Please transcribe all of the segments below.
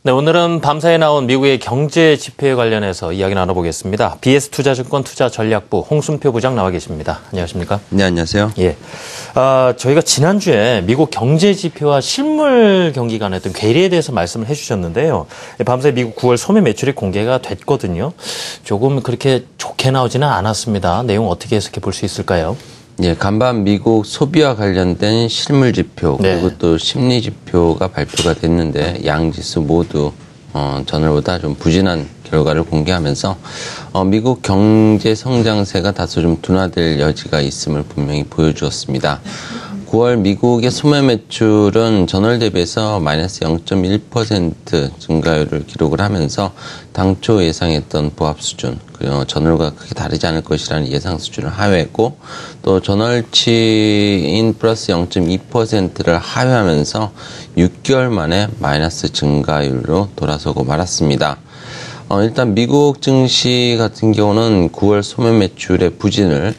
네, 오늘은 밤사이에 나온 미국의 경제 지표에 관련해서 이야기 나눠보겠습니다. BS투자증권 투자전략부 홍순표 부장 나와 계십니다. 안녕하십니까? 네, 안녕하세요. 예, 저희가 지난주에 미국 경제 지표와 실물 경기 간의 어떤 괴리에 대해서 말씀을 해주셨는데요. 밤사이 미국 9월 소매 매출이 공개가 됐거든요. 조금 그렇게 좋게 나오지는 않았습니다. 내용 어떻게 해석해 볼 수 있을까요? 예, 간밤 미국 소비와 관련된 실물 지표 그리고 또 심리 지표가 발표가 됐는데 양지수 모두 전월보다 좀 부진한 결과를 공개하면서 미국 경제 성장세가 다소 좀 둔화될 여지가 있음을 분명히 보여주었습니다. 9월 미국의 소매 매출은 전월 대비해서 마이너스 0.1% 증가율을 기록을 하면서 당초 예상했던 보합 수준, 그리고 전월과 크게 다르지 않을 것이라는 예상 수준을 하회했고, 또 전월치인 플러스 0.2%를 하회하면서 6개월 만에 마이너스 증가율로 돌아서고 말았습니다. 일단 미국 증시 같은 경우는 9월 소매 매출의 부진을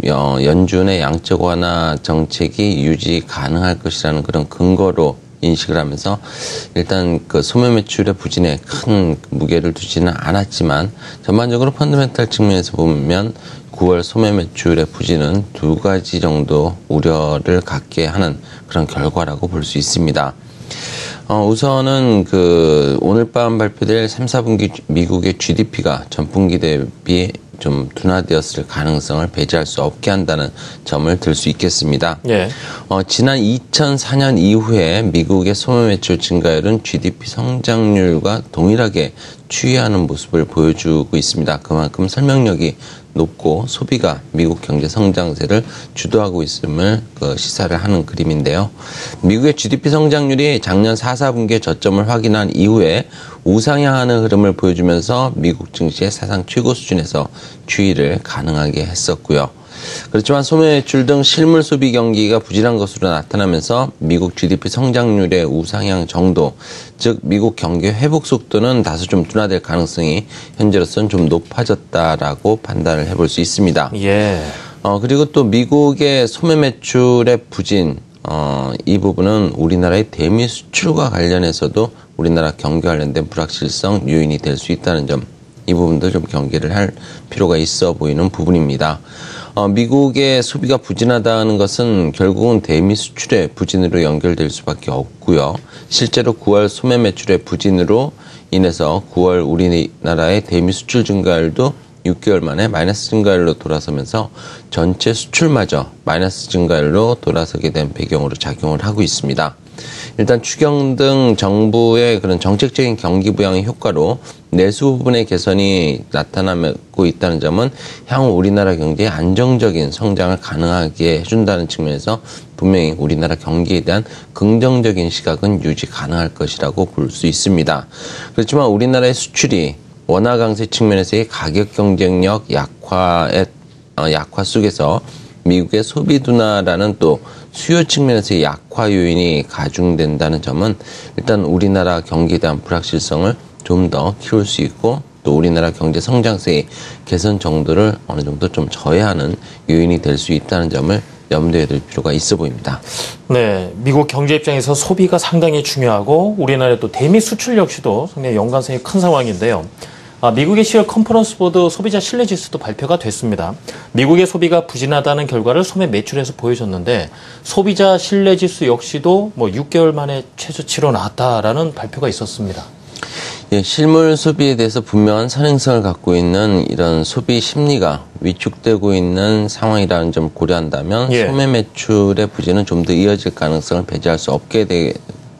연준의 양적 완화 정책이 유지 가능할 것이라는 그런 근거로 인식을 하면서 일단 그 소매 매출의 부진에 큰 무게를 두지는 않았지만 전반적으로 펀더멘탈 측면에서 보면 9월 소매 매출의 부진은 두 가지 정도 우려를 갖게 하는 그런 결과라고 볼 수 있습니다. 우선은 오늘 밤 발표될 3, 4분기 미국의 GDP가 전분기 대비 좀 둔화되었을 가능성을 배제할 수 없게 한다는 점을 들 수 있겠습니다. 예. 지난 2004년 이후에 미국의 소매 매출 증가율은 GDP 성장률과 동일하게 추이하는 모습을 보여주고 있습니다. 그만큼 설명력이 높고 소비가 미국 경제 성장세를 주도하고 있음을 시사를 하는 그림인데요. 미국의 GDP 성장률이 작년 4, 4분기에 저점을 확인한 이후에 우상향하는 흐름을 보여주면서 미국 증시의 사상 최고 수준에서 추이를 가능하게 했었고요. 그렇지만 소매 매출 등 실물 소비 경기가 부진한 것으로 나타나면서 미국 GDP 성장률의 우상향 정도, 즉 미국 경기 회복 속도는 다소 좀 둔화될 가능성이 현재로서는 좀 높아졌다라고 판단을 해볼 수 있습니다. 예. 그리고 또 미국의 소매 매출의 부진, 이 부분은 우리나라의 대미 수출과 관련해서도 우리나라 경기 관련된 불확실성 요인이 될 수 있다는 점, 이 부분도 좀 경계를 할 필요가 있어 보이는 부분입니다. 미국의 소비가 부진하다는 것은 결국은 대미 수출의 부진으로 연결될 수밖에 없고요. 실제로 9월 소매 매출의 부진으로 인해서 9월 우리나라의 대미 수출 증가율도 6개월 만에 마이너스 증가율로 돌아서면서 전체 수출마저 마이너스 증가율로 돌아서게 된 배경으로 작용을 하고 있습니다. 일단 추경 등 정부의 그런 정책적인 경기 부양의 효과로 내수 부분의 개선이 나타나고 있다는 점은 향후 우리나라 경제의 안정적인 성장을 가능하게 해준다는 측면에서 분명히 우리나라 경기에 대한 긍정적인 시각은 유지 가능할 것이라고 볼 수 있습니다. 그렇지만 우리나라의 수출이 원화 강세 측면에서의 가격 경쟁력 약화 속에서 미국의 소비 둔화라는 또 수요 측면에서의 약화 요인이 가중된다는 점은 일단 우리나라 경기에 대한 불확실성을 좀 더 키울 수 있고 또 우리나라 경제 성장세의 개선 정도를 어느 정도 좀 저해하는 요인이 될 수 있다는 점을 염두에 둘 필요가 있어 보입니다. 네, 미국 경제 입장에서 소비가 상당히 중요하고 우리나라의 또 대미 수출 역시도 상당히 연관성이 큰 상황인데요. 미국의 10월 컨퍼런스 보드 소비자 신뢰 지수도 발표가 됐습니다. 미국의 소비가 부진하다는 결과를 소매 매출에서 보여줬는데 소비자 신뢰 지수 역시도 6개월 만에 최저치로 나왔다라는 발표가 있었습니다. 예, 실물 소비에 대해서 분명한 선행성을 갖고 있는 이런 소비 심리가 위축되고 있는 상황이라는 점을 고려한다면 소매 매출의 부진은 좀 더 이어질 가능성을 배제할 수 없게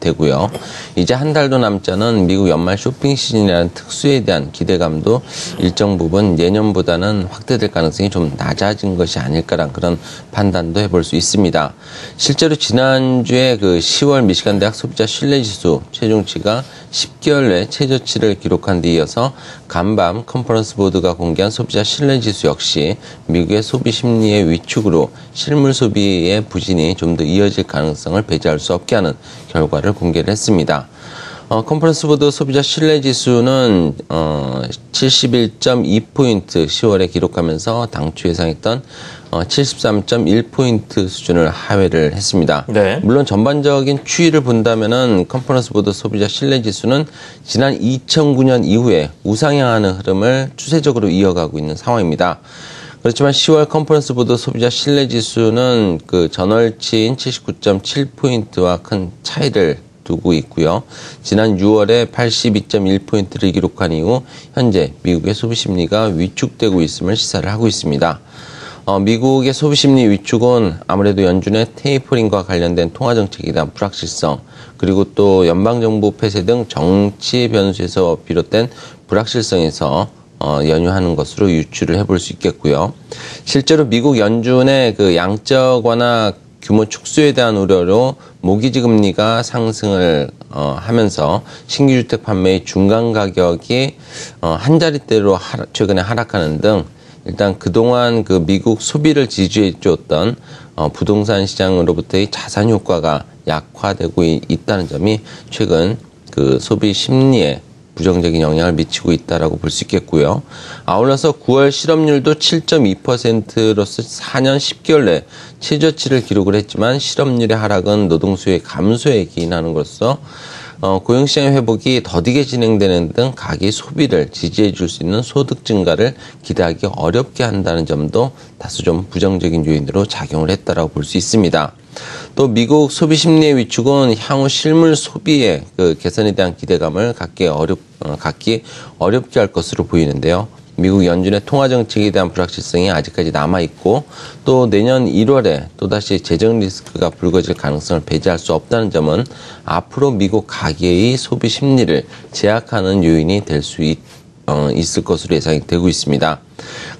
되고요. 이제 한 달도 남지 않은 미국 연말 쇼핑 시즌이라는 특수에 대한 기대감도 일정 부분 예년보다는 확대될 가능성이 좀 낮아진 것이 아닐까라는 그런 판단도 해볼 수 있습니다. 실제로 지난주에 10월 미시간 대학 소비자 신뢰지수 최종치가 10개월 내 최저치를 기록한 데 이어서 간밤 컨퍼런스 보드가 공개한 소비자 신뢰지수 역시 미국의 소비 심리의 위축으로 실물 소비의 부진이 좀 더 이어질 가능성을 배제할 수 없게 하는 결과를 공개를 했습니다. 컨퍼런스 보드 소비자 신뢰지수는 71.2포인트 10월에 기록하면서 당초 예상했던 73.1포인트 수준을 하회를 했습니다. 네. 물론 전반적인 추이를 본다면은 컨퍼런스 보드 소비자 신뢰 지수는 지난 2009년 이후에 우상향하는 흐름을 추세적으로 이어가고 있는 상황입니다. 그렇지만 10월 컨퍼런스 보드 소비자 신뢰 지수는 그 전월치인 79.7포인트와 큰 차이를 두고 있고요. 지난 6월에 82.1포인트를 기록한 이후 현재 미국의 소비 심리가 위축되고 있음을 시사를 하고 있습니다. 미국의 소비 심리 위축은 아무래도 연준의 테이퍼링과 관련된 통화 정책에 대한 불확실성, 그리고 또 연방정부 폐쇄 등 정치 변수에서 비롯된 불확실성에서 연유하는 것으로 유추를 해볼 수 있겠고요. 실제로 미국 연준의 그 양적 완화 규모 축소에 대한 우려로 모기지 금리가 상승을 하면서 신규 주택 판매의 중간 가격이 한 자릿대로 최근에 하락하는 등 일단 그동안 그 미국 소비를 지지해 줬던 부동산 시장으로부터의 자산 효과가 약화되고 있다는 점이 최근 그 소비 심리에 부정적인 영향을 미치고 있다라고 볼 수 있겠고요. 아울러서 9월 실업률도 7.2%로서 4년 10개월 내 최저치를 기록을 했지만 실업률의 하락은 노동 수요의 감소에 기인하는 것으로 고용시장의 회복이 더디게 진행되는 등 가계 소비를 지지해 줄 수 있는 소득 증가를 기대하기 어렵게 한다는 점도 다소 좀 부정적인 요인으로 작용을 했다라고 볼 수 있습니다. 또 미국 소비 심리의 위축은 향후 실물 소비의 그 개선에 대한 기대감을 갖기 어렵게 할 것으로 보이는데요. 미국 연준의 통화 정책에 대한 불확실성이 아직까지 남아있고 또 내년 1월에 또다시 재정 리스크가 불거질 가능성을 배제할 수 없다는 점은 앞으로 미국 가계의 소비 심리를 제약하는 요인이 될 수 있을 것으로 예상이 되고 있습니다.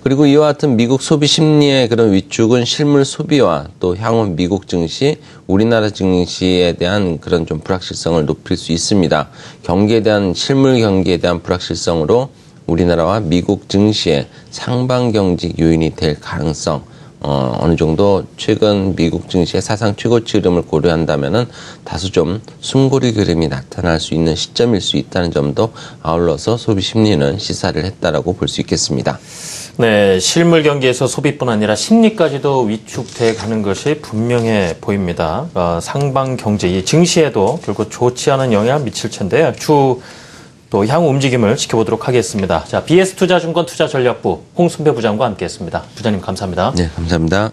그리고 이와 같은 미국 소비 심리의 그런 위축은 실물 소비와 또 향후 미국 증시, 우리나라 증시에 대한 그런 좀 불확실성을 높일 수 있습니다. 경기에 대한 실물 경기에 대한 불확실성으로 우리나라와 미국 증시의 상방 경직 요인이 될 가능성, 어느 정도 최근 미국 증시의 사상 최고치 흐름을 고려한다면은 다소 좀 숨고리 그림이 나타날 수 있는 시점일 수 있다는 점도 아울러서 소비 심리는 시사를 했다라고 볼 수 있겠습니다. 네, 실물 경기에서 소비뿐 아니라 심리까지도 위축돼 가는 것이 분명해 보입니다. 상방 경제, 이 증시에도 결국 좋지 않은 영향을 미칠 텐데요. 또 향후 움직임을 지켜보도록 하겠습니다. 자, BS투자증권 투자전략부 홍순배 부장과 함께했습니다. 부장님 감사합니다. 네, 감사합니다.